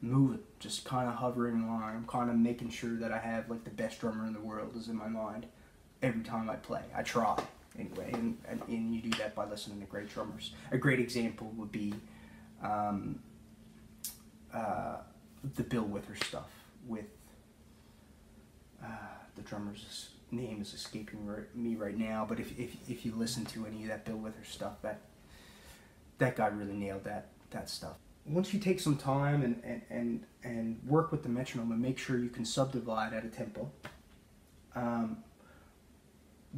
moving, just kind of hovering along. I'm kind of making sure that I have like the best drummer in the world is in my mind every time I play. I try anyway, and you do that by listening to great drummers. A great example would be the Bill Withers stuff with the drummer's name is escaping me right now, but if you listen to any of that Bill Withers stuff, that guy really nailed that stuff. Once you take some time and work with the metronome and make sure you can subdivide at a tempo,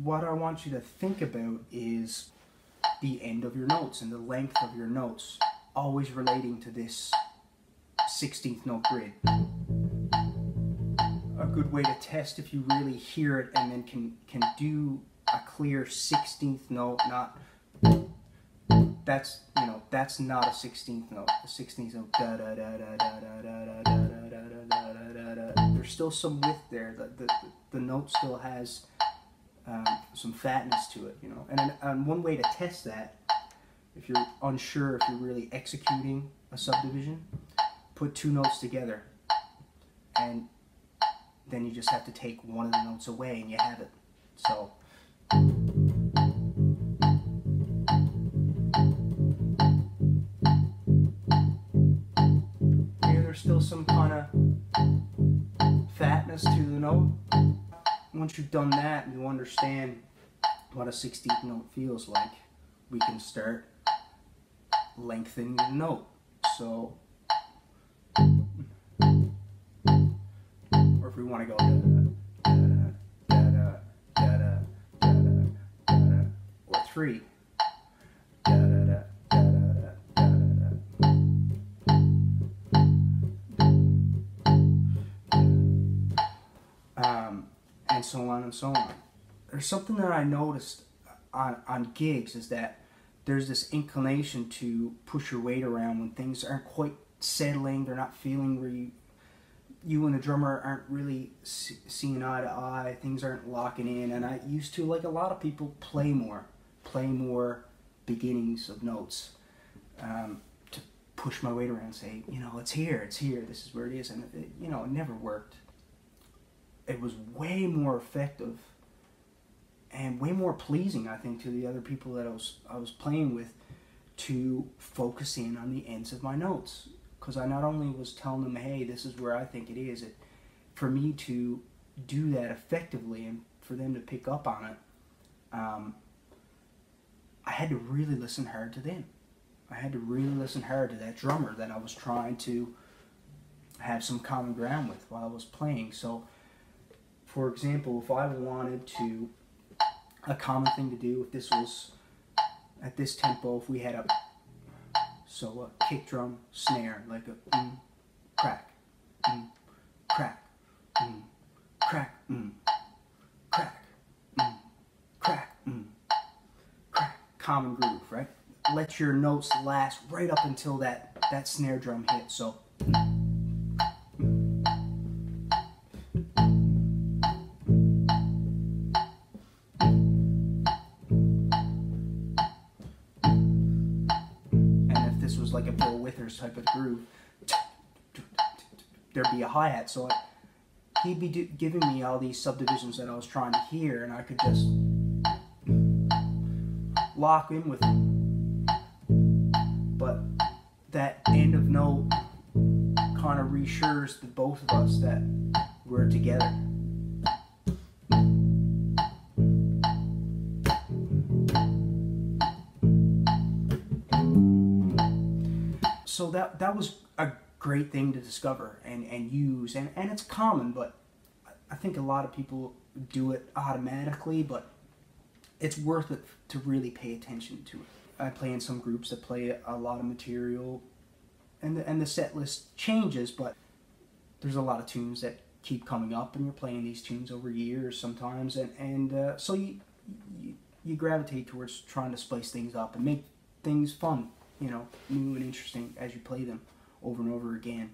what I want you to think about is the end of your notes and the length of your notes, always relating to this 16th note grid. A good way to test if you really hear it and then can do a clear 16th note, that's not a 16th note. The 16th note, da da da da da da da da da da da da da. There's still some width there. The note still has some fatness to it, And one way to test that, if you're unsure if you're really executing a subdivision, put two notes together, and then you just have to take one of the notes away, and you have it. So. There's still some kind of fatness to the note. Once you've done that and you understand what a 16th note feels like, we can start lengthening the note. So, or if we want to go or 3. And so on and so on. There's something that I noticed on gigs is that there's this inclination to push your weight around when things aren't quite settling, they're not feeling where you and the drummer aren't really seeing eye to eye, things aren't locking in, and I used to, like a lot of people, play more beginnings of notes to push my weight around and say, it's here, this is where it is, and it never worked. It was way more effective and way more pleasing, I think, to the other people that I was playing with, to focus in on the ends of my notes. Because I not only was telling them, hey, this is where I think it is, for me to do that effectively and for them to pick up on it, I had to really listen hard to them. I had to really listen hard to that drummer that I was trying to have some common ground with while I was playing. So, for example, if I wanted to, a common thing to do, if this was at this tempo, if we had a kick drum snare, like a crack, crack, crack, crack, crack, crack, common groove, right? Let your notes last right up until that snare drum hits. So. Like a Bill Withers type of groove, there'd be a hi-hat, so he'd be giving me all these subdivisions that I was trying to hear, and I could just lock in with him. But that end of note kind of reassures the both of us that we're together. So that was a great thing to discover and use, and it's common, but I think a lot of people do it automatically, but it's worth it to really pay attention to it. I play in some groups that play a lot of material, and the set list changes, but there's a lot of tunes that keep coming up, and you're playing these tunes over years sometimes, and so you gravitate towards trying to spice things up and make things fun, new and interesting as you play them over and over again.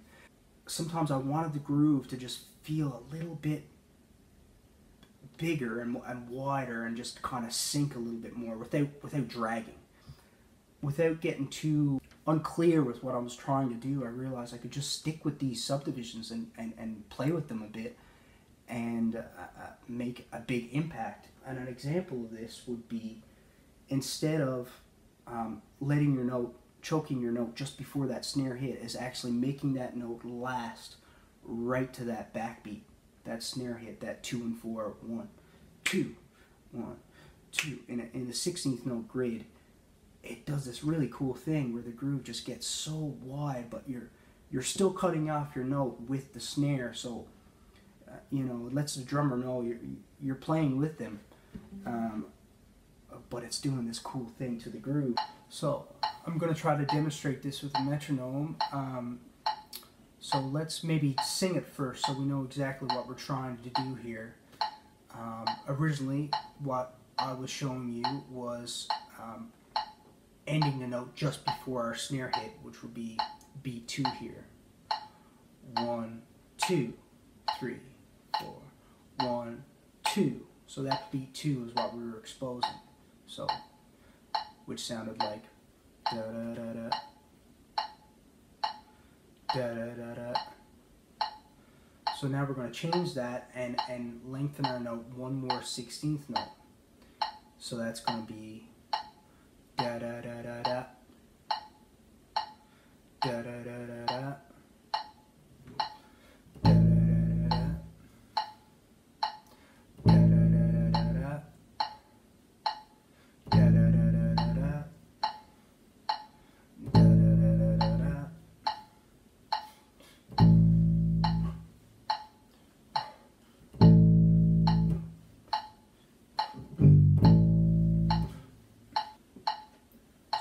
Sometimes I wanted the groove to just feel a little bit bigger and wider and just kind of sink a little bit more without dragging, without getting too unclear with what I was trying to do, I realized I could just stick with these subdivisions and play with them a bit and make a big impact. And an example of this would be, instead of letting your note, choking your note just before that snare hit, is actually making that note last right to that backbeat, that snare hit, that 2 and 4, 1, 2, 1, 2. In the 16th note grid, it does this really cool thing where the groove just gets so wide, but you're still cutting off your note with the snare, so you know, it lets the drummer know you're playing with them, but it's doing this cool thing to the groove. So I'm going to try to demonstrate this with a metronome. So let's maybe sing it first so we know exactly what we're trying to do here. Originally, what I was showing you was ending the note just before our snare hit, which would be beat 2 here. 1, 2, 3, 4, 1, 2. So that beat 2 is what we were exposing. So, which sounded like da da da da da da da da. So now we're going to change that and lengthen our note one more 16th note. So that's going to be da da da da da da da da da da.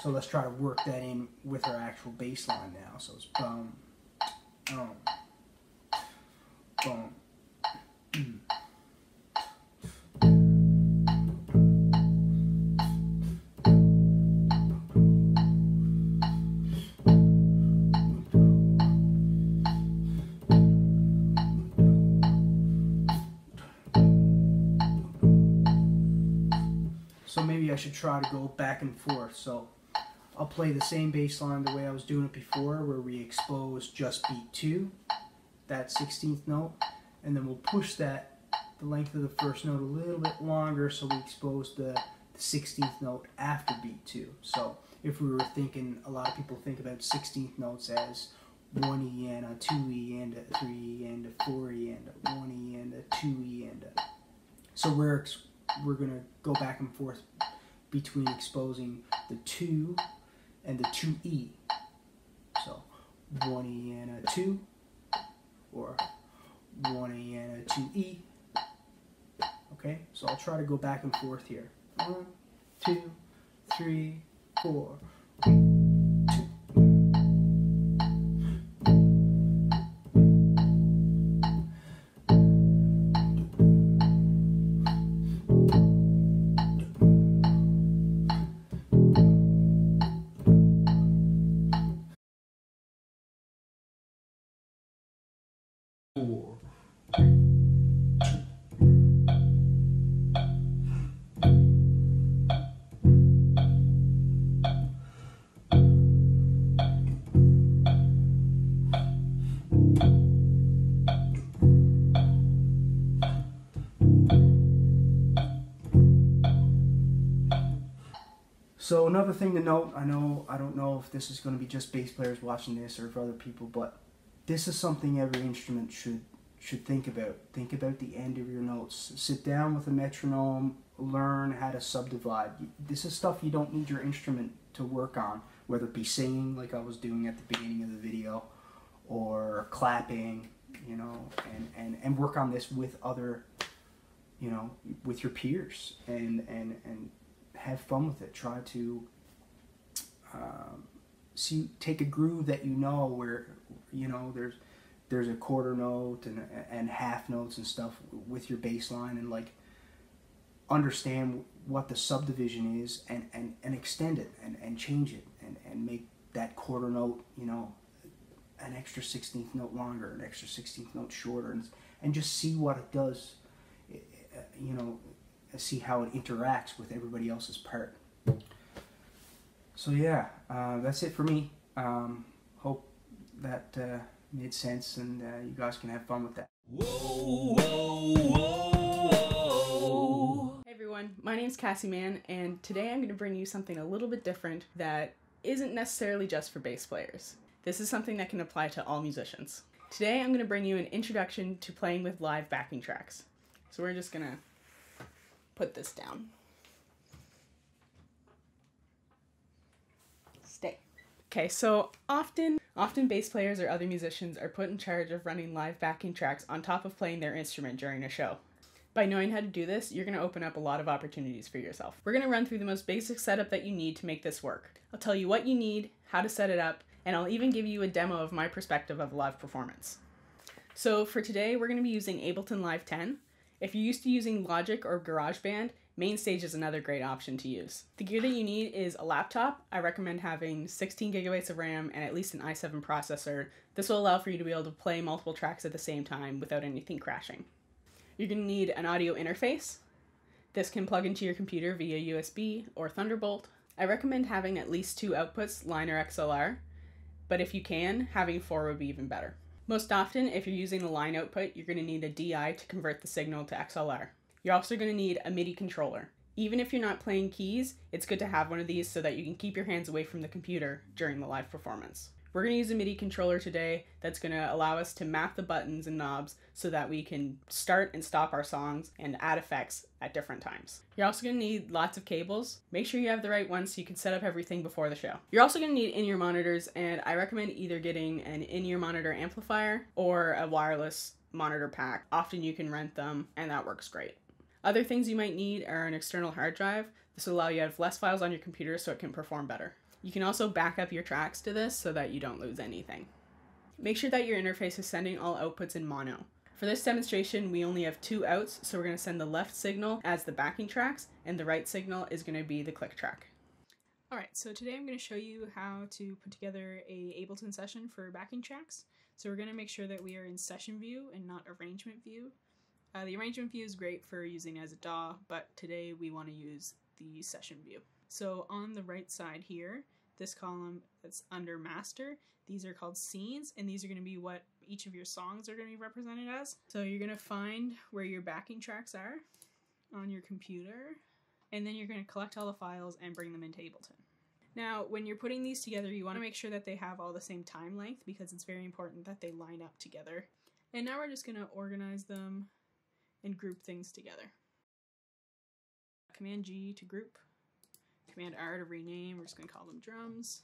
So let's try to work that in with our actual bass line now. So it's boom, boom, boom. So maybe I should try to go back and forth. So I'll play the same bass line the way I was doing it before, where we expose just beat 2, that 16th note, and then we'll push that, the length of the first note, a little bit longer, so we expose the 16th note after beat 2. So if we were thinking, a lot of people think about 16th notes as 1 E and a 2 E and a 3 E and a 4 E and a 1 E and a 2 E and a... So we're going to go back and forth between exposing the 2 and the 2E. So 1 E and a 2, or 1 E and a 2E. Okay, so I'll try to go back and forth here. 1, 2, 3, 4. So another thing to note, I don't know if this is going to be just bass players watching this or if other people, but this is something every instrument should think about. Think about the end of your notes. Sit down with a metronome, learn how to subdivide. This is stuff you don't need your instrument to work on, whether it be singing like I was doing at the beginning of the video, or clapping, you know, and work on this with other, you know, with your peers, and have fun with it. Try to take a groove that you know, where, you know, there's a quarter note and half notes and stuff with your bass line, and like understand what the subdivision is, and extend it and change it and make that quarter note, you know, an extra 16th note longer, an extra 16th note shorter, and just see what it does, you know, see how it interacts with everybody else's part. So yeah, that's it for me. Hope that made sense, and you guys can have fun with that. Whoa, whoa, whoa. Hey everyone, my name's Cassie Mann, and today I'm going to bring you something a little bit different that isn't necessarily just for bass players. This is something that can apply to all musicians. Today I'm going to bring you an introduction to playing with live backing tracks. So we're just going to put this down. Stay. Okay, so often bass players or other musicians are put in charge of running live backing tracks on top of playing their instrument during a show. By knowing how to do this, you're going to open up a lot of opportunities for yourself. We're going to run through the most basic setup that you need to make this work. I'll tell you what you need, how to set it up, and I'll even give you a demo of my perspective of a live performance. So for today, we're going to be using Ableton Live 10. If you're used to using Logic or GarageBand, MainStage is another great option to use. The gear that you need is a laptop. I recommend having 16 gigabytes of RAM and at least an i7 processor. This will allow for you to be able to play multiple tracks at the same time without anything crashing. You're going to need an audio interface. This can plug into your computer via USB or Thunderbolt. I recommend having at least 2 outputs, line or XLR, but if you can, having 4 would be even better. Most often, if you're using a line output, you're going to need a DI to convert the signal to XLR. You're also going to need a MIDI controller. Even if you're not playing keys, it's good to have one of these so that you can keep your hands away from the computer during the live performance. We're going to use a MIDI controller today that's going to allow us to map the buttons and knobs so that we can start and stop our songs and add effects at different times. You're also going to need lots of cables. Make sure you have the right ones so you can set up everything before the show. You're also going to need in-ear monitors, and I recommend either getting an in-ear monitor amplifier or a wireless monitor pack. Often you can rent them, and that works great. Other things you might need are an external hard drive. This will allow you to have less files on your computer so it can perform better. You can also back up your tracks to this so that you don't lose anything. Make sure that your interface is sending all outputs in mono. For this demonstration, we only have 2 outs, so we're going to send the left signal as the backing tracks, and the right signal is going to be the click track. Alright, so today I'm going to show you how to put together a Ableton session for backing tracks. So we're going to make sure that we are in session view and not arrangement view. The arrangement view is great for using as a DAW, but today we want to use the session view. So on the right side here, this column that's under master, these are called scenes, and these are going to be what each of your songs are going to be represented as. So you're going to find where your backing tracks are on your computer, and then you're going to collect all the files and bring them into Ableton. Now, when you're putting these together, you want to make sure that they have all the same time length because it's very important that they line up together. And now we're just going to organize them and group things together. Command G to group. Command R to rename. We're just going to call them drums.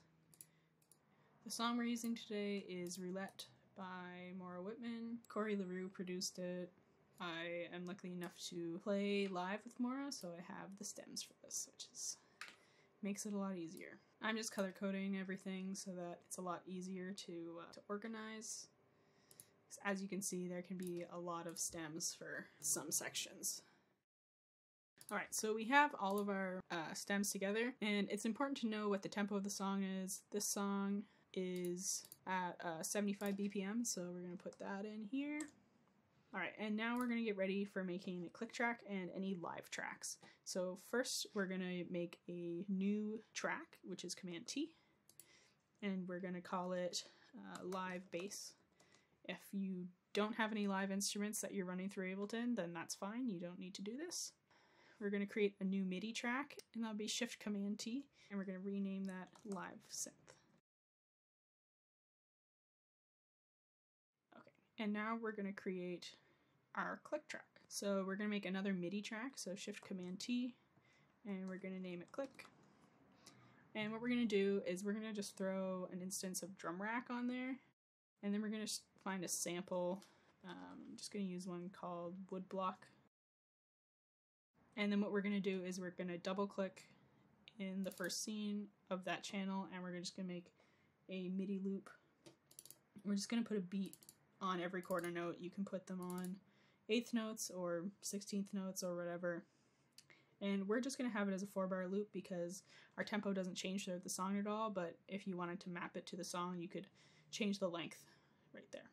The song we're using today is Roulette by Maura Whitman. Corey LaRue produced it. I am lucky enough to play live with Maura, so I have the stems for this, which makes it a lot easier. I'm just color coding everything so that it's a lot easier to organize. As you can see, there can be a lot of stems for some sections. Alright, so we have all of our stems together, and it's important to know what the tempo of the song is. This song is at 75 BPM, so we're going to put that in here. Alright, and now we're going to get ready for making a click track and any live tracks. So first, we're going to make a new track, which is Command T, and we're going to call it Live Bass. If you don't have any live instruments that you're running through Ableton, then that's fine. You don't need to do this. We're going to create a new MIDI track, and that'll be Shift Command T, and we're going to rename that Live Synth. Okay, and now we're going to create our click track. So we're going to make another MIDI track, so Shift Command T, and we're going to name it Click. And what we're going to do is we're going to just throw an instance of drum rack on there, and then we're going to find a sample. I'm just going to use one called Woodblock. And then what we're going to do is we're going to double click in the first scene of that channel, and we're just going to make a MIDI loop. We're just going to put a beat on every quarter note. You can put them on 8th notes or 16th notes or whatever. And we're just going to have it as a 4-bar loop because our tempo doesn't change throughout the song at all, but if you wanted to map it to the song, you could change the length right there.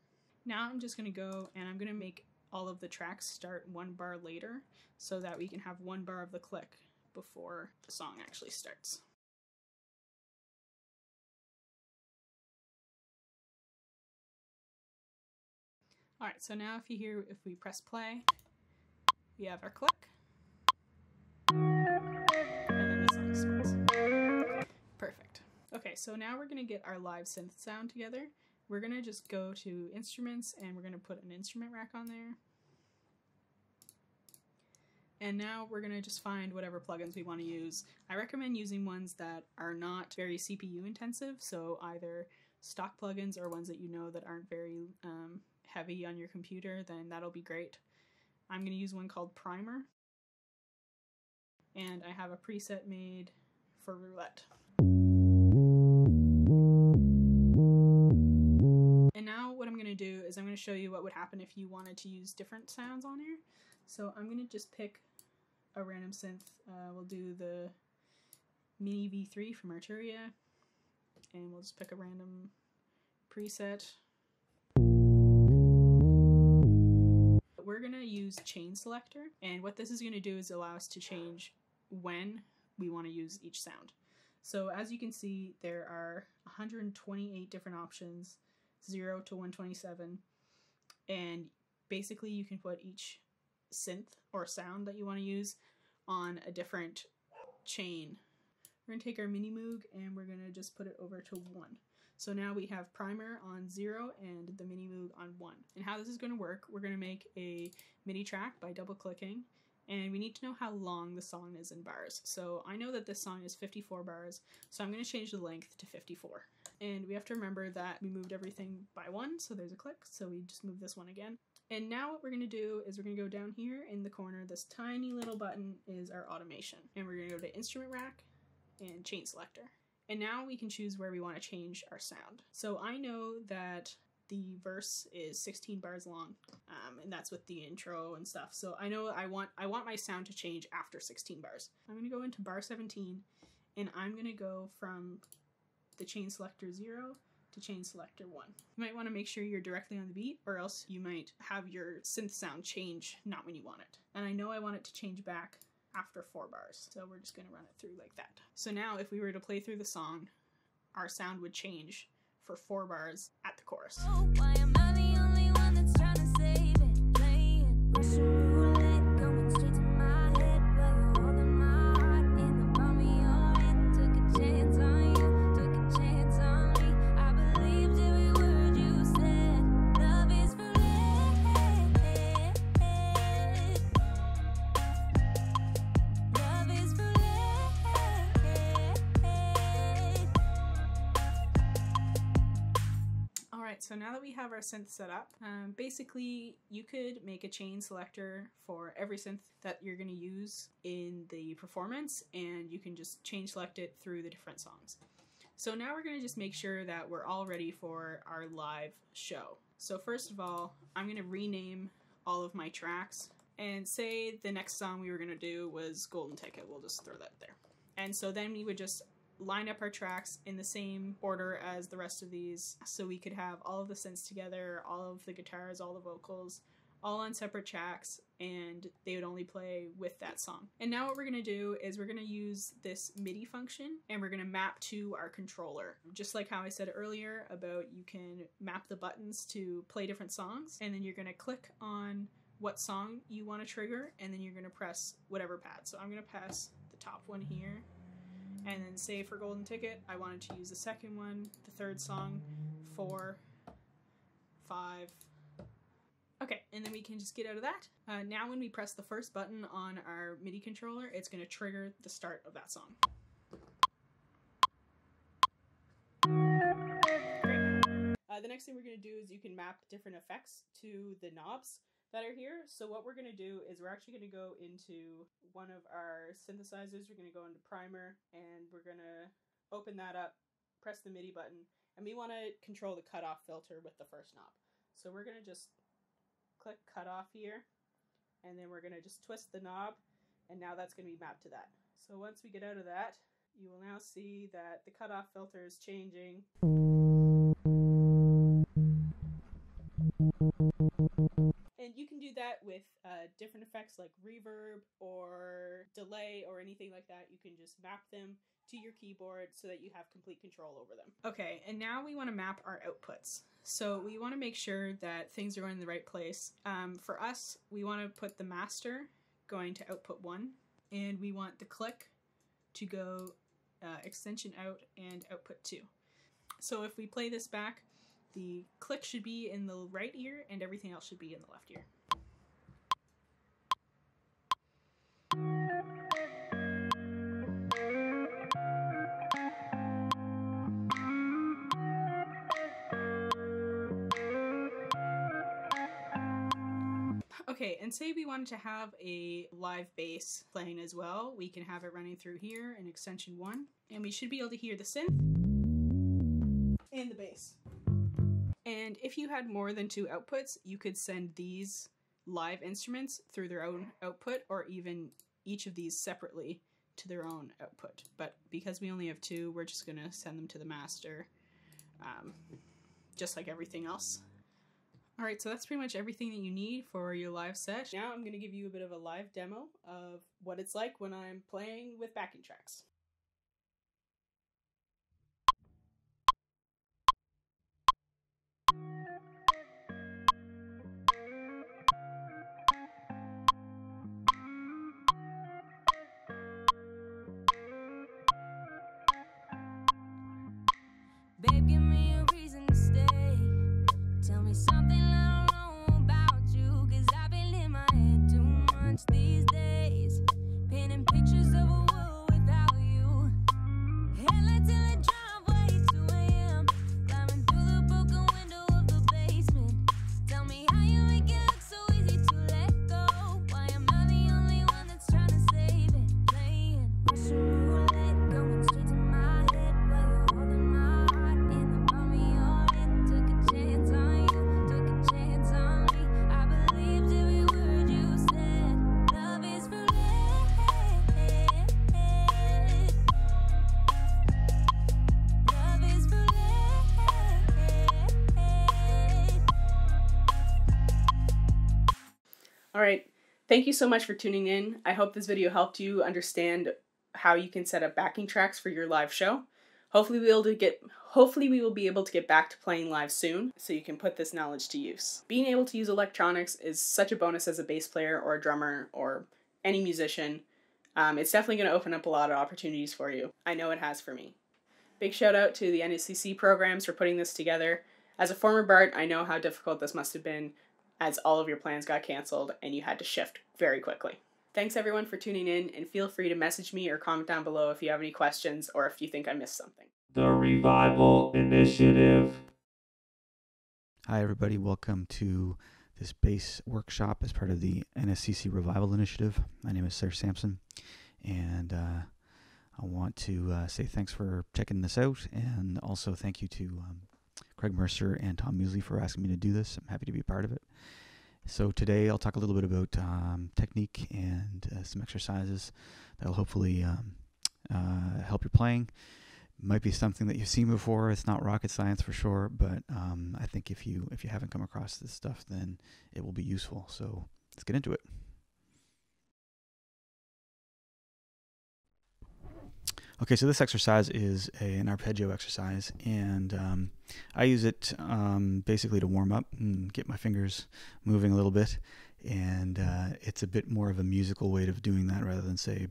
Now I'm just going to go and I'm going to make all of the tracks start 1 bar later so that we can have 1 bar of the click before the song actually starts. Alright, so now if you hear, if we press play, we have our click. And then the song starts. Perfect. Okay, so now we're going to get our live synth sound together. We're going to just go to instruments and we're going to put an instrument rack on there. And now we're going to just find whatever plugins we want to use. I recommend using ones that are not very CPU intensive, so either stock plugins or ones that you know that aren't very heavy on your computer, then that'll be great. I'm going to use one called Primer. And I have a preset made for roulette. And now what I'm going to do is I'm going to show you what would happen if you wanted to use different sounds on here. So I'm going to just pick a random synth. We'll do the Mini V3 from Arpeggio, and we'll just pick a random preset. We're going to use chain selector, and what this is going to do is allow us to change when we want to use each sound. So as you can see, there are 128 different options, 0 to 127, and basically you can put each synth or sound that you want to use on a different chain. We're going to take our mini moog and we're going to just put it over to 1. So now we have Primer on 0 and the mini moog on 1. And how this is going to work, we're going to make a MIDI track by double clicking, and we need to know how long the song is in bars. So I know that this song is 54 bars, so I'm going to change the length to 54. And we have to remember that we moved everything by 1, so there's a click, so we just move this one again. And now what we're going to do is we're going to go down here in the corner. This tiny little button is our automation. And we're going to go to Instrument Rack and Chain Selector. And now we can choose where we want to change our sound. So I know that the verse is 16 bars long, and that's with the intro and stuff. So I know I want my sound to change after 16 bars. I'm going to go into bar 17, and I'm going to go from the Chain Selector 0 to Chain Selector 1. You might want to make sure you're directly on the beat, or else you might have your synth sound change not when you want it. And I know I want it to change back after 4 bars, so we're just going to run it through like that. So now if we were to play through the song, our sound would change for 4 bars at the chorus. Oh, why am I the only one that's trying to save it? Playing Russian roulette, going straight to my head. While you're holding my heart in the palm of your hand. Took a chance on you, took a chance on me. I believed every word you said. Love is roulette. Love is roulette. Alright, so now that we have our synth set up, basically you could make a chain selector for every synth that you're going to use in the performance, and you can just chain select it through the different songs. So now we're going to just make sure that we're all ready for our live show. So first of all, I'm going to rename all of my tracks, and say the next song we were going to do was Golden Ticket. We'll just throw that there. And so then we would just line up our tracks in the same order as the rest of these, so we could have all of the synths together, all of the guitars, all the vocals, all on separate tracks, and they would only play with that song. And now what we're going to do is we're going to use this MIDI function, and we're going to map to our controller. Just like how I said earlier about you can map the buttons to play different songs, and then you're going to click on what song you want to trigger, and then you're going to press whatever pad. So I'm going to press the top one here, and then say for Golden Ticket, I wanted to use the second one, the third song, 4, 5. Okay, and then we can just get out of that. Now when we press the first button on our MIDI controller, it's going to trigger the start of that song. Great. The next thing we're going to do is you can map different effects to the knobs that are here. So what we're going to do is we're actually going to go into one of our synthesizers. We're going to go into Primer, and we're going to open that up, press the MIDI button, and we want to control the cutoff filter with the first knob. So we're going to just click cutoff here, and then we're going to just twist the knob, and now that's going to be mapped to that. So once we get out of that, you will now see that the cutoff filter is changing. And you can do do that with different effects like reverb or delay or anything like that. You can just map them to your keyboard so that you have complete control over them. Okay, and now we want to map our outputs. So we want to make sure that things are going in the right place. For us, we want to put the master going to output 1, and we want the click to go extension out and output 2. So if we play this back, the click should be in the right ear and everything else should be in the left ear. Okay, and say we wanted to have a live bass playing as well. We can have it running through here in extension 1, and we should be able to hear the synth and the bass. And if you had more than 2 outputs, you could send these live instruments through their own output, or even each of these separately to their own output. But because we only have 2, we're just going to send them to the master, just like everything else. Alright, so that's pretty much everything that you need for your live set. Now I'm going to give you a bit of a live demo of what it's like when I'm playing with backing tracks. Babe, give me a reason to stay. Tell me something I don't know about you, 'cause I've been in my head too much these days. Painting pictures of a world without you. Headlights in the driveway, 2 a.m. Climbing through the broken window of the basement. Tell me how you make it look so easy to let go. Why am I the only one that's trying to save it? Playing Russian roulette, going straight to my head while you're holding my heart in the palm of your hand. Took a chance on you, took a chance on me. I believed every word you said. Love is roulette. Love is roulette. Alright, thank you so much for tuning in. I hope this video helped you understand how you can set up backing tracks for your live show. Hopefully we will be able to get back to playing live soon, so you can put this knowledge to use. Being able to use electronics is such a bonus as a bass player or a drummer or any musician. It's definitely going to open up a lot of opportunities for you. I know it has for me. Big shout out to the NSCC programs for putting this together. As a former Bart, I know how difficult this must have been, as all of your plans got canceled and you had to shift very quickly. Thanks everyone for tuning in, and feel free to message me or comment down below if you have any questions or if you think I missed something. The Revival Initiative. Hi everybody, welcome to this bass workshop as part of the NSCC Revival Initiative. My name is Serge Samson, and I want to say thanks for checking this out, and also thank you to Craig Mercer and Tom Easley for asking me to do this. I'm happy to be part of it. So today I'll talk a little bit about technique and some exercises that'll hopefully help your playing. Might be something that you've seen before. It's not rocket science for sure, but I think if you haven't come across this stuff, then it will be useful. So let's get into it. Okay, so this exercise is an arpeggio exercise, and I use it basically to warm up and get my fingers moving a little bit, and it's a bit more of a musical way of doing that rather than, say,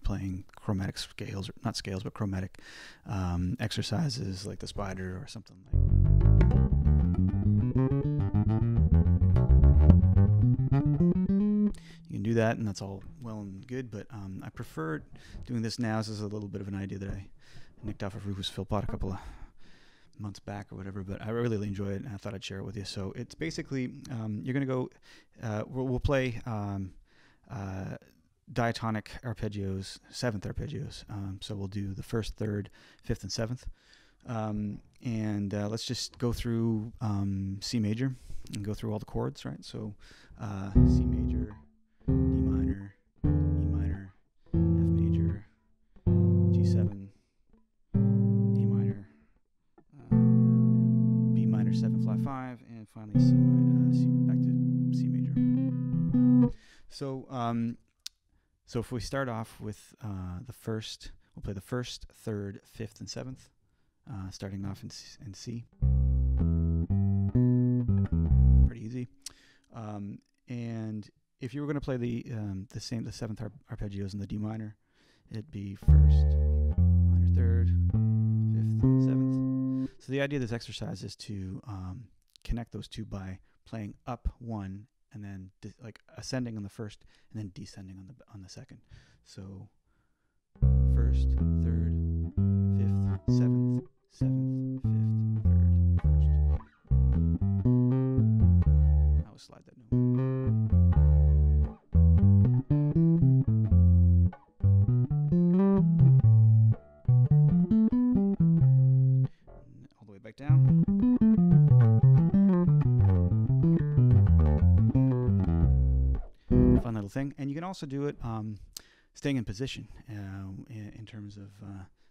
playing chromatic scales, or not scales, but chromatic exercises like the spider or something like that. You can do that, and that's all well and good, but I prefer doing this now. This is a little bit of an idea that I nicked off of Rufus Philpott a couple of months back or whatever, but I really enjoy it, and I thought I'd share it with you. So it's basically, you're going to go, we'll play diatonic arpeggios, 7th arpeggios. So we'll do the 1st, 3rd, 5th, and 7th. And let's just go through C major and go through all the chords, right? So C major, D minor, E minor, F major, G7, A minor, B minor 7 flat 5, and finally C back to C major. So if we start off with the first, we'll play the first, third, fifth, and seventh, starting off in C. Pretty easy. And if you were going to play the seventh arpeggios in the D minor, it'd be first, minor third, fifth, seventh. So the idea of this exercise is to connect those two by playing up one and then like ascending on the first and then descending on the second. So first, third, fifth, seventh, seventh, fifth, third, first. I will slide that note. All the way back down. Fun little thing. And you can also do it staying in position in terms of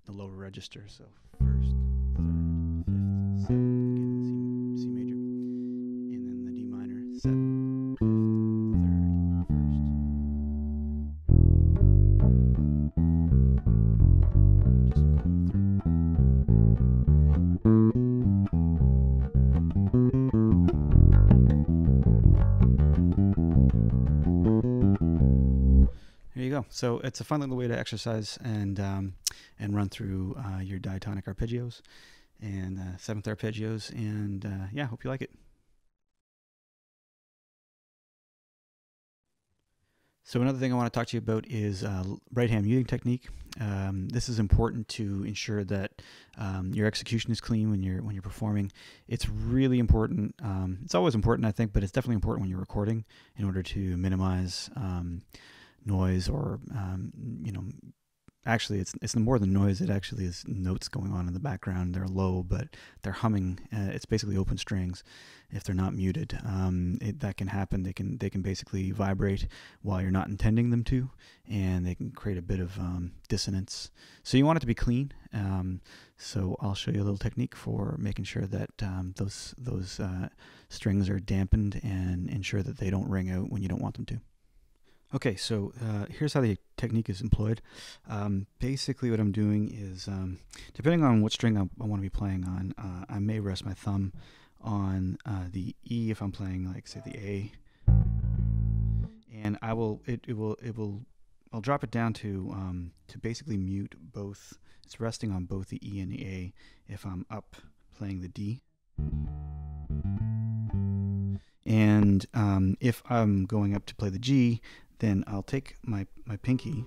the lower register. So first, third, fifth, seventh, again in C major, and then the D minor, seventh, fifth, third, first. Just going through. There you go. So it's a fun little way to exercise and run through your diatonic arpeggios and seventh arpeggios, and yeah, hope you like it. So another thing I want to talk to you about is right hand muting technique. This is important to ensure that your execution is clean when you're performing. It's really important. It's always important, I think, but it's definitely important when you're recording in order to minimize noise or actually it's more than noise. It actually is notes going on in the background. They're low, but they're humming. It's basically open strings if they're not muted. That can happen. They can basically vibrate while you're not intending them to, and they can create a bit of dissonance. So you want it to be clean. So I'll show you a little technique for making sure that those strings are dampened and ensure that they don't ring out when you don't want them to. Okay, so here's how the technique is employed. Basically what I'm doing is, depending on what string I want to be playing on, I may rest my thumb on the E if I'm playing, like, say, the A, and I'll drop it down to basically mute both. It's resting on both the E and the A if I'm up playing the D. And if I'm going up to play the G, then I'll take my pinky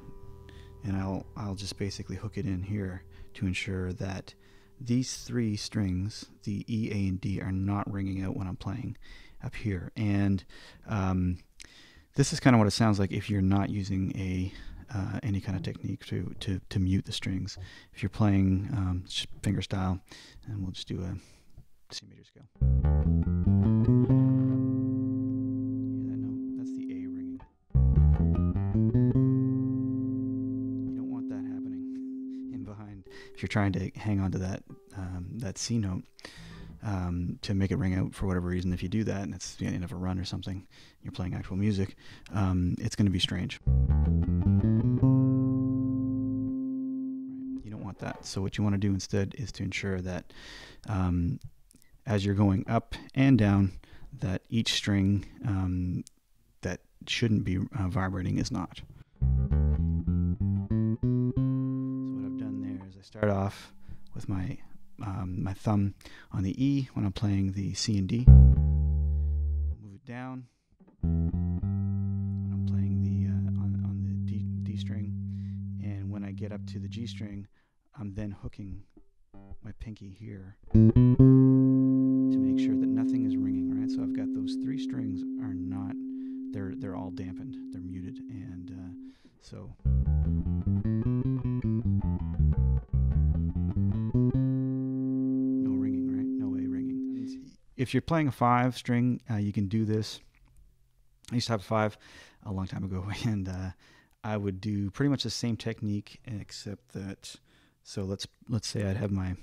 and I'll just basically hook it in here to ensure that these three strings, the E, A, and D, are not ringing out when I'm playing up here. And this is kind of what it sounds like if you're not using any kind of technique to mute the strings. If you're playing finger style, and we'll just do a C major scale. If you're trying to hang on to that C note to make it ring out for whatever reason, if you do that and it's the end of a run or something, you're playing actual music, it's going to be strange. You don't want that. So what you want to do instead is to ensure that as you're going up and down, that each string that shouldn't be vibrating is not. I start off with my my thumb on the E when I'm playing the C and D. Move it down when I'm playing the on the D string, and when I get up to the G string, I'm then hooking my pinky here to make sure that nothing is ringing. Right, so I've got those three strings are not. They're all dampened. They're muted, and so. If you're playing a 5 string, you can do this. I used to have a 5 a long time ago, and I would do pretty much the same technique, except that. So let's say I'd have my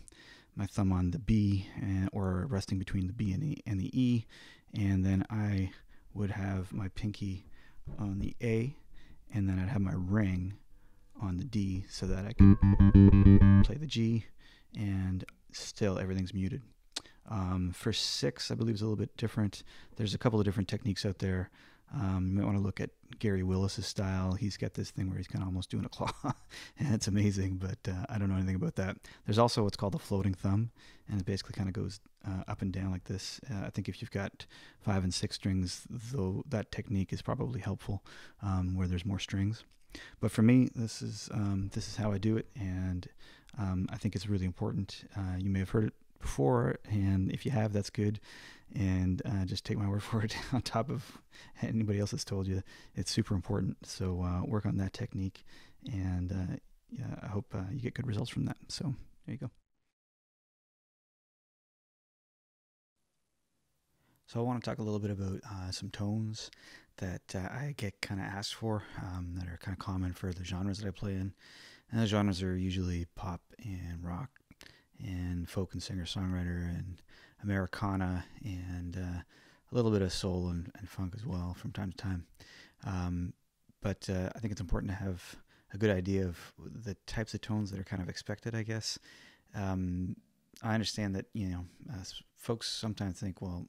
thumb on the B, or resting between the B and the E, and then I would have my pinky on the A, and then I'd have my ring on the D so that I could play the G, and still everything's muted. For 6, I believe it's a little bit different. There's a couple of different techniques out there. You might want to look at Gary Willis's style. He's got this thing where he's kind of almost doing a claw, and it's amazing, but I don't know anything about that. There's also what's called the floating thumb, and it basically kind of goes up and down like this. I think if you've got 5 and 6 strings, though, that technique is probably helpful where there's more strings. But for me, this is how I do it, and I think it's really important. You may have heard it before, and if you have, that's good, and just take my word for it. On top of anybody else that's told you, it's super important. So work on that technique, and yeah, I hope you get good results from that. So there you go. So I want to talk a little bit about some tones that I get kind of asked for, that are kind of common for the genres that I play in. And the genres are usually pop and rock and folk and singer-songwriter and Americana, and a little bit of soul and funk as well from time to time. But I think it's important to have a good idea of the types of tones that are kind of expected, I guess. I understand that, you know, folks sometimes think, well,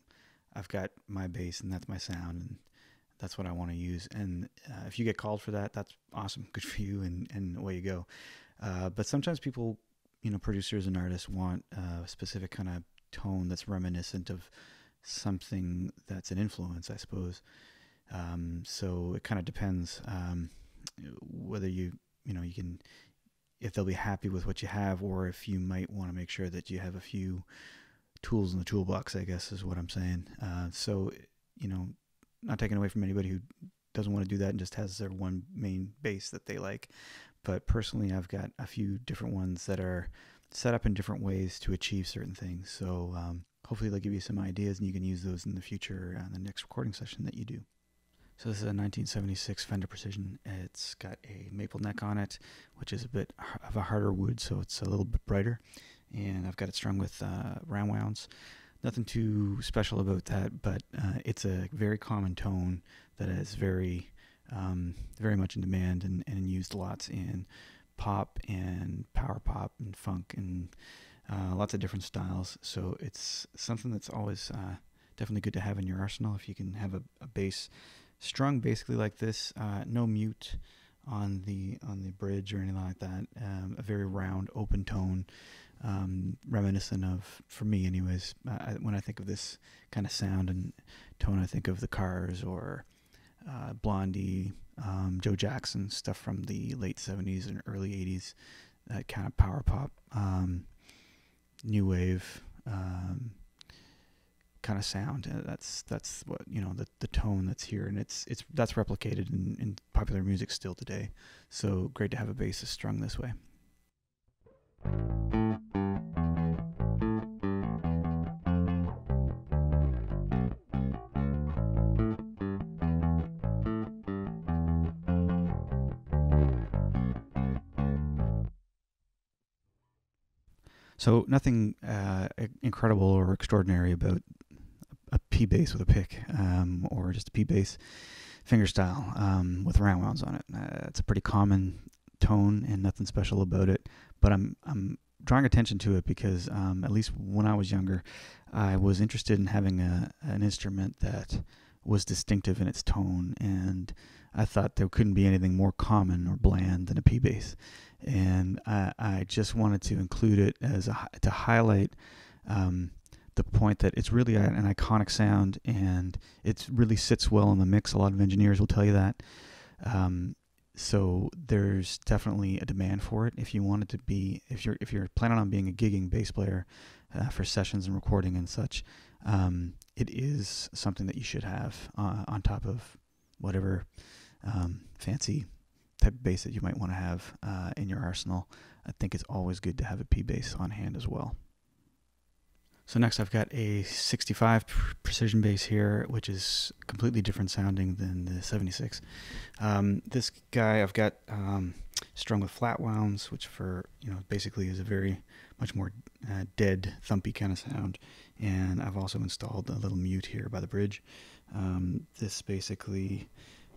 I've got my bass and that's my sound and that's what I want to use. And if you get called for that, that's awesome. Good for you, and away you go. But sometimes people, you know, producers and artists want a specific kind of tone that's reminiscent of something that's an influence, I suppose. So it kind of depends whether you can, if they'll be happy with what you have, or if you might want to make sure that you have a few tools in the toolbox, I guess is what I'm saying. So, you know, not taking away from anybody who doesn't want to do that and just has their one main bass that they like. But personally, I've got a few different ones that are set up in different ways to achieve certain things. So hopefully they'll give you some ideas, and you can use those in the future on the next recording session that you do. So this is a 1976 Fender Precision. It's got a maple neck on it, which is a bit of a harder wood, so it's a little bit brighter. And I've got it strung with round wounds. Nothing too special about that, but it's a very common tone that is very much in demand and used lots in pop and power pop and funk and lots of different styles. So it's something that's always definitely good to have in your arsenal. If you can have a bass strung basically like this, no mute on the bridge or anything like that, a very round open tone, reminiscent of, for me anyways, when I think of this kind of sound and tone, I think of the Cars or Blondie, Joe Jackson, stuff from the late 70s and early 80s, that kind of power pop, new wave kind of sound. That's what, you know, the tone that's here, and that's replicated in popular music still today. So great to have a bass that's strung this way. So nothing incredible or extraordinary about a P bass with a pick, or just a P bass fingerstyle with round wounds on it. It's a pretty common tone and nothing special about it. But I'm drawing attention to it because at least when I was younger, I was interested in having an instrument that was distinctive in its tone, and I thought there couldn't be anything more common or bland than a P bass. And I just wanted to include it as to highlight the point that it's really an iconic sound, and it really sits well in the mix. A lot of engineers will tell you that. So there's definitely a demand for it. If you wanted to be, if you're planning on being a gigging bass player for sessions and recording and such, it is something that you should have on top of whatever fancy type of bass that you might want to have in your arsenal. I think it's always good to have a P bass on hand as well. So next I've got a 65 precision bass here, which is completely different sounding than the 76. This guy I've got strung with flat wounds, which basically is a very much more dead, thumpy kind of sound. And I've also installed a little mute here by the bridge. This basically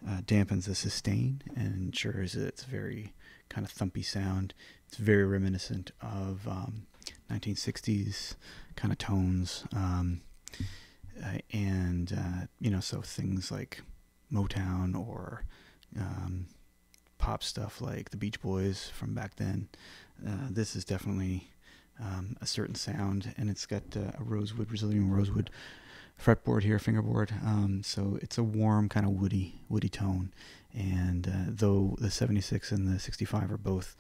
dampens the sustain and ensures that it's a very kind of thumpy sound. It's very reminiscent of 1960s kind of tones, so things like Motown or pop stuff like the Beach Boys from back then. This is definitely a certain sound, and it's got a Brazilian rosewood fretboard here, fingerboard. So it's a warm kind of woody tone. And though the 76 and the 65 are both,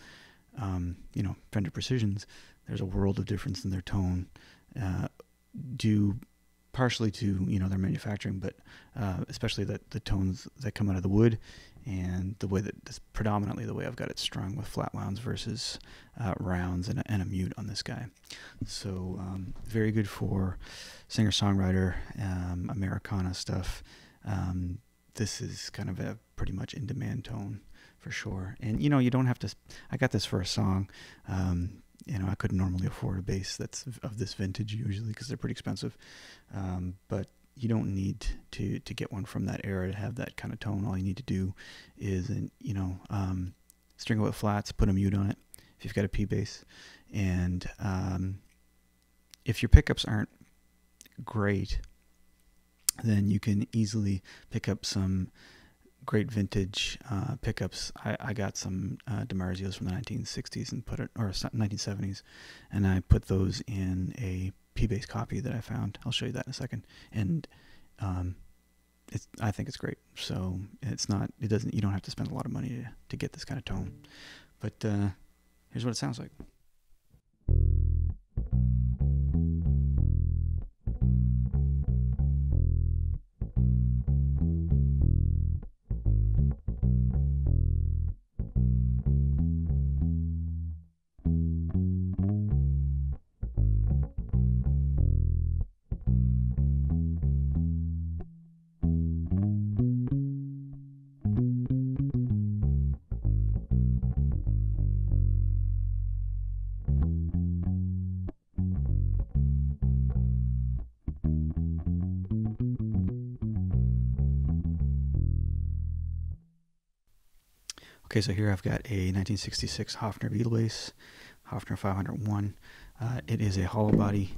Fender Precisions, there's a world of difference in their tone, due partially to their manufacturing, but especially that the tones that come out of the wood and the way that that's predominantly the way I've got it strung with flat wounds versus rounds and a mute on this guy. So very good for singer-songwriter, Americana stuff. This is kind of a pretty much in-demand tone for sure. And you don't have to. I got this for a song. I couldn't normally afford a bass that's of this vintage usually because they're pretty expensive. But you don't need to get one from that era to have that kind of tone. All you need to do is, string it with flats, put a mute on it if you've got a P bass. And if your pickups aren't great, then you can easily pick up some great vintage pickups. I got some DiMarzios from the 1960s or 1970s, and I put those in a P-bass copy that I found. I'll show you that in a second. And I think it's great. So you don't have to spend a lot of money to get this kind of tone. But here's what it sounds like. Okay, so here I've got a 1966 Hofner Beetle bass, Hofner 501. It is a hollow body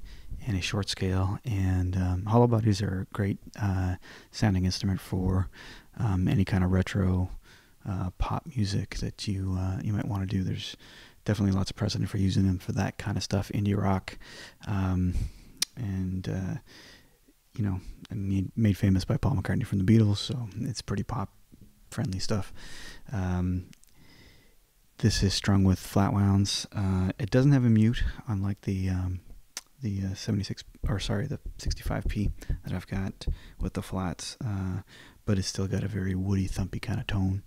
and a short scale, and hollow bodies are a great sounding instrument for any kind of retro pop music that you might want to do. There's definitely lots of precedent for using them for that kind of stuff, indie rock, made famous by Paul McCartney from the Beatles, so it's pretty pop friendly stuff. This is strung with flat wounds. It doesn't have a mute, unlike the 65P that I've got with the flats, but it's still got a very woody, thumpy kind of tone,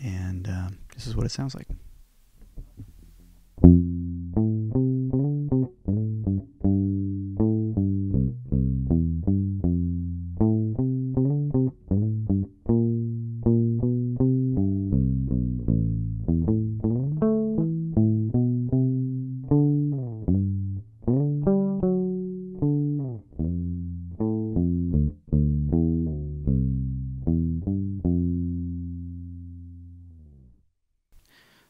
and this is what it sounds like.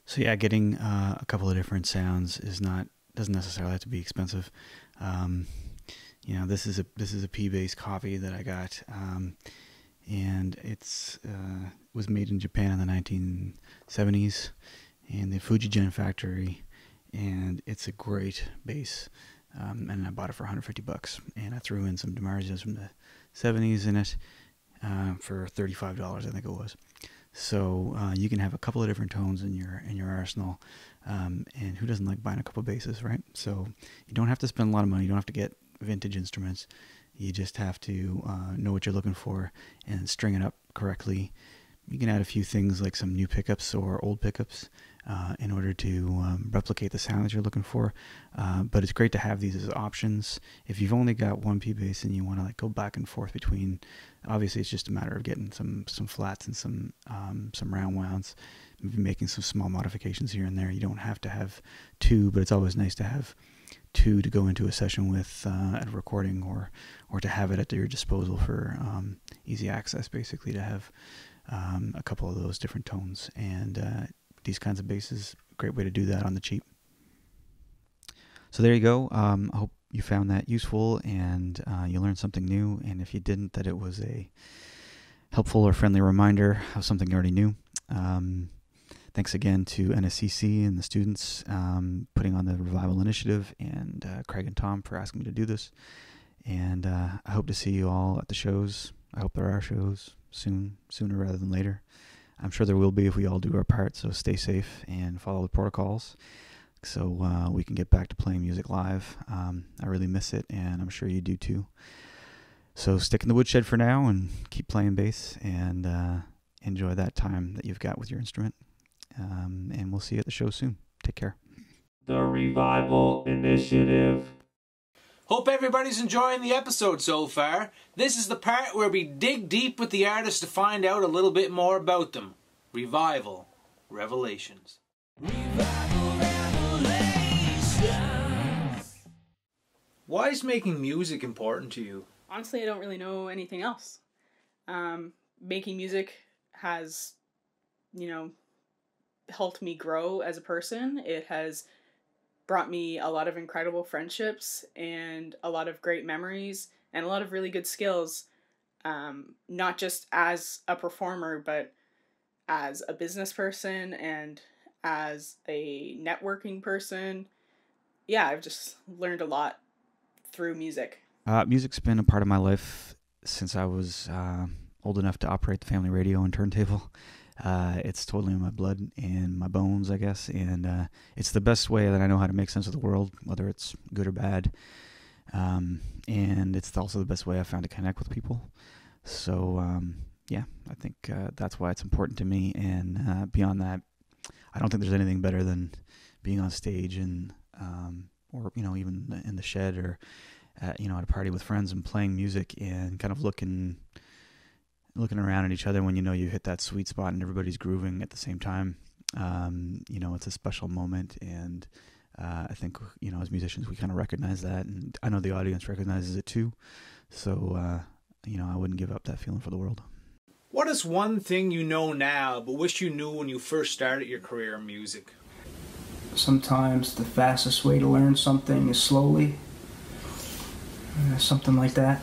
So yeah, getting a couple of different sounds doesn't necessarily have to be expensive. This is a P-bass copy that I got, and it's was made in Japan in the 1970s, in the Fujigen factory, and it's a great bass. And I bought it for $150, and I threw in some DiMarzios from the 70s in it for $35, I think it was. So you can have a couple of different tones in your arsenal, and who doesn't like buying a couple of basses, right? So you don't have to spend a lot of money. You don't have to get vintage instruments. You just have to know what you're looking for and string it up correctly. You can add a few things like some new pickups or old pickups in order to replicate the sound that you're looking for. But it's great to have these as options. If you've only got one P-bass and you want to go back and forth between, obviously it's just a matter of getting some flats and some round wounds, maybe making some small modifications here and there. You don't have to have two, but it's always nice to have two to go into a session with at a recording, or to have it at your disposal for easy access, basically, to have a couple of those different tones. And these kinds of basses, great way to do that on the cheap. So there you go. I hope you found that useful and you learned something new. And if you didn't, that it was a helpful or friendly reminder of something you already knew. Thanks again to NSCC and the students putting on the Revival Initiative, and Craig and Tom for asking me to do this. And I hope to see you all at the shows. I hope there are shows sooner rather than later. I'm sure there will be if we all do our part, so stay safe and follow the protocols so we can get back to playing music live. I really miss it, and I'm sure you do too. So stick in the woodshed for now and keep playing bass and enjoy that time that you've got with your instrument. And we'll see you at the show soon. Take care. The Revival Initiative. Hope everybody's enjoying the episode so far. This is the part where we dig deep with the artists to find out a little bit more about them. Revival Revelations. Revival Revelations. Why is making music important to you? Honestly, I don't really know anything else. Making music has, helped me grow as a person. It has brought me a lot of incredible friendships and a lot of great memories and a lot of really good skills, not just as a performer, but as a business person and as a networking person. Yeah, I've just learned a lot through music. Music's been a part of my life since I was old enough to operate the family radio and turntable. It's totally in my blood and my bones, I guess, and it's the best way that I know how to make sense of the world, whether it's good or bad, and it's also the best way I found to connect with people. So, yeah, I think that's why it's important to me, and beyond that, I don't think there's anything better than being on stage and, or, even in the shed or, at a party with friends and playing music and kind of looking around at each other when you hit that sweet spot and everybody's grooving at the same time. It's a special moment, and I think, as musicians, we kind of recognize that, and I know the audience recognizes it too. So, I wouldn't give up that feeling for the world. What is one thing you know now but wish you knew when you first started your career in music? Sometimes the fastest way to learn something is slowly. Something like that.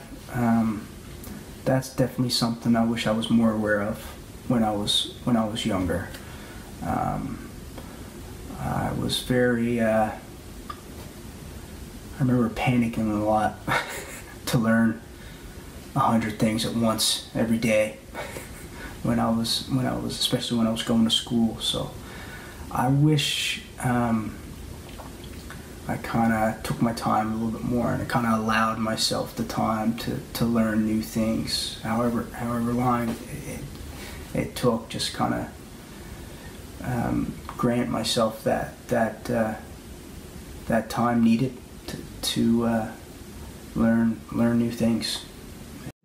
That's definitely something I wish I was more aware of when I was younger. I was very. I remember panicking a lot to learn 100 things at once every day especially when I was going to school. So I wish. I kind of took my time a little bit more, and I kind of allowed myself the time to learn new things, however long it took. Just kind of grant myself that time needed to learn new things.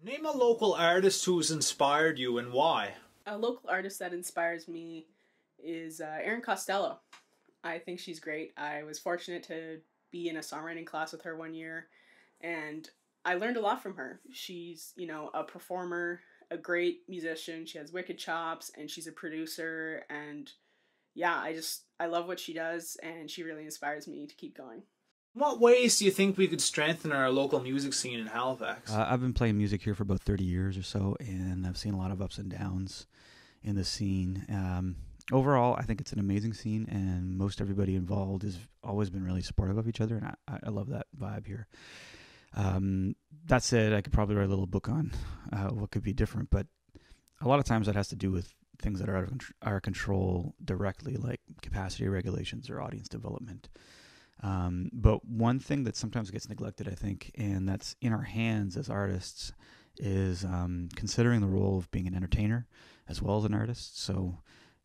Name a local artist who's inspired you and why. A local artist that inspires me is Erin Costello. I think she's great. I was fortunate to be in a songwriting class with her one year, and I learned a lot from her. She's, a performer, a great musician. She has wicked chops, and she's a producer, and yeah, I love what she does, and she really inspires me to keep going. In what ways do you think we could strengthen our local music scene in Halifax? I've been playing music here for about 30 years or so, and I've seen a lot of ups and downs in the scene. Overall, I think it's an amazing scene, and most everybody involved has always been really supportive of each other, and I love that vibe here. That said, I could probably write a little book on what could be different, but a lot of times that has to do with things that are out of our control directly, like capacity regulations or audience development. But one thing that sometimes gets neglected, I think, and that's in our hands as artists, is considering the role of being an entertainer as well as an artist. So,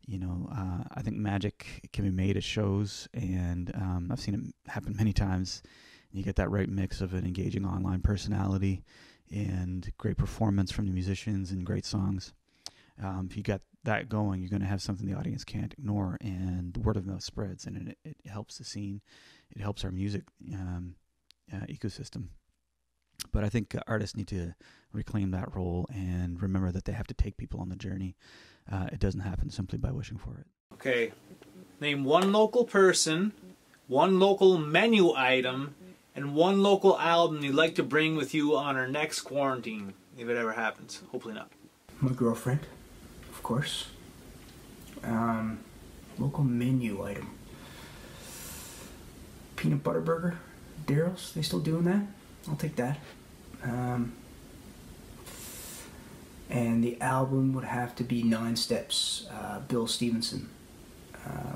I think magic can be made at shows, and I've seen it happen many times. You get that right mix of an engaging online personality and great performance from the musicians and great songs. If you got that going, you're going to have something the audience can't ignore, and the word of mouth spreads, and it helps the scene. It helps our music ecosystem. But I think artists need to reclaim that role and remember that they have to take people on the journey. It doesn't happen simply by wishing for it. Okay. Name one local person, one local menu item, and one local album you'd like to bring with you on our next quarantine, if it ever happens. Hopefully not. My girlfriend, of course. Local menu item. Peanut butter burger. Darrell's, they still doing that? I'll take that. And the album would have to be 9 Steps, Bill Stevenson,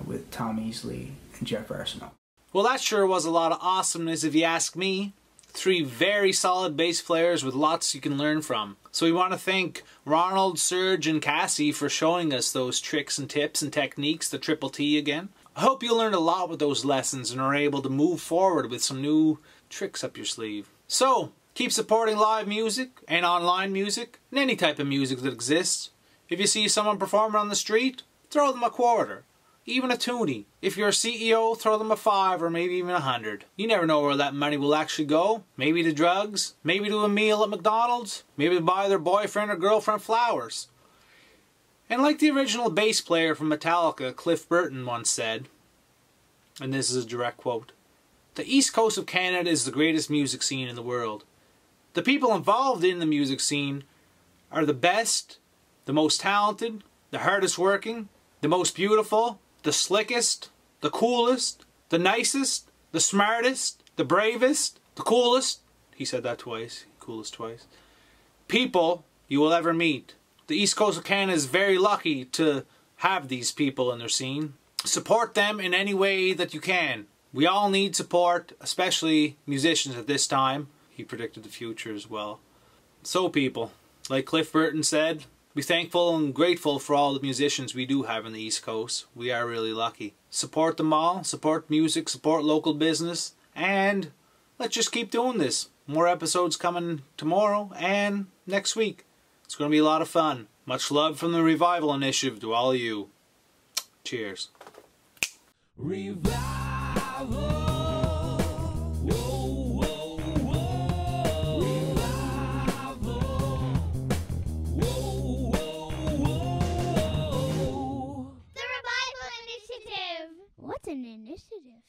with Tom Easley and Jeff Arsenault. Well, that sure was a lot of awesomeness if you ask me. 3 very solid bass players with lots you can learn from. So we want to thank Ronald, Serge, and Cassie for showing us those tricks and tips and techniques, the Triple T again. I hope you learned a lot with those lessons and are able to move forward with some new tricks up your sleeve. So, keep supporting live music and online music and any type of music that exists. If you see someone performing on the street, throw them a quarter. Even a toonie. If you're a CEO, throw them a 5 or maybe even 100. You never know where that money will actually go. Maybe to drugs, maybe to a meal at McDonald's, maybe to buy their boyfriend or girlfriend flowers. And like the original bass player from Metallica, Cliff Burton, once said, and this is a direct quote, "The East Coast of Canada is the greatest music scene in the world. The people involved in the music scene are the best, the most talented, the hardest working, the most beautiful, the slickest, the coolest, the nicest, the smartest, the bravest, the coolest," he said that twice, coolest twice, "people you will ever meet. The East Coast of Canada is very lucky to have these people in their scene. Support them in any way that you can. We all need support, especially musicians at this time." He predicted the future as well. So people, like Cliff Burton said, be thankful and grateful for all the musicians we do have in the East Coast. We are really lucky. Support them all, support music, support local business, and let's just keep doing this. More episodes coming tomorrow and next week. It's going to be a lot of fun. Much love from the Revival Initiative to all of you. Cheers. Revival. What's an initiative?